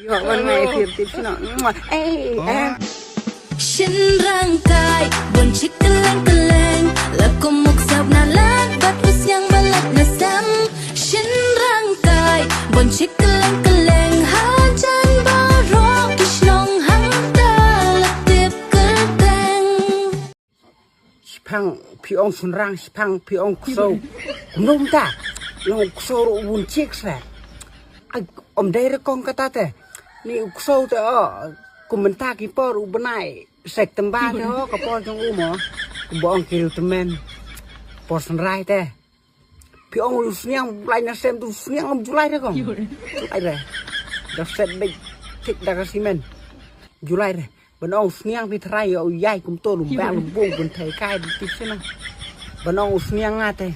ยอวันไหนเพียบติดสนองเอ้ยฉันร่างกายบนชิคกะเลงกะเลงแล้วก็มุกสับน่ารักบัดอุสยังบลัดนะซ้ำฉันร่างกายบนชิคกะเลงกะเลงหาจันบารอกิชนองหังตาละเตียบกะแตงชิพังพี่องสุนรังชิพังพี่องโซนุ่มตาลงโซรุนเช็กแสอมได้ระกองกระตาแต่นี่โซแต่กุมันตากิปอรูบนายเสกตำบ้าเถอะกับปอจงอูหมอกูบอกกิลตแมนปอสันไรแต่พี่องลุสเนียงไลน์นัสเซมตุสเนียงอมจุไลเถอะก่อนจุไลเลยดับเซตได้ทิกดักซีเมนจุไลเลยบนองสเนียงพี่ทรายเอาใหญ่กุมโตลุมแบลุมบุ้งบนไทยใกล้ติดใช่ไหมบนองสเนียงงาแต่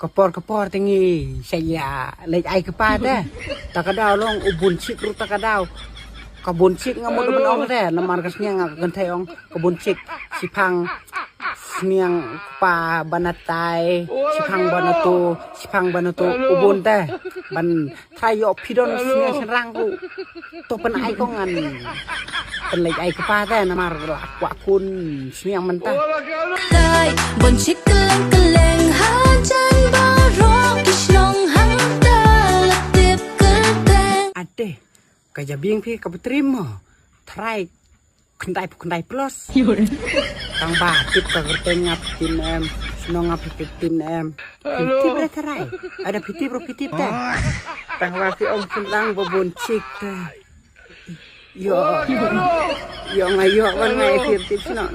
กระปอร์ติงี้ใช่ยาเลยไอกระปาแต่ตะกระดาวลงอุบุนชิกรุตะกระดาวkebun cik nggak mau demen ong deh, nama kesnya nggak gantai ong kebun cik sipang sniang pa banatai sipang banato ubun teh ban trayo pidon sniang serang ku to pen ai kongan pen lek ai kepa teh nama lakwa kun sniang mentah bun cik keleng keleng hajan barok kisnong hangta latip kerteng ade kayak biang pi kebeterima try kendai plus kang batik kegerteng ngapitin senong ngapitin pitip ada try ada pitip teh tang laki om senang bebuncik teh yo ngayo kan ngai pitip senong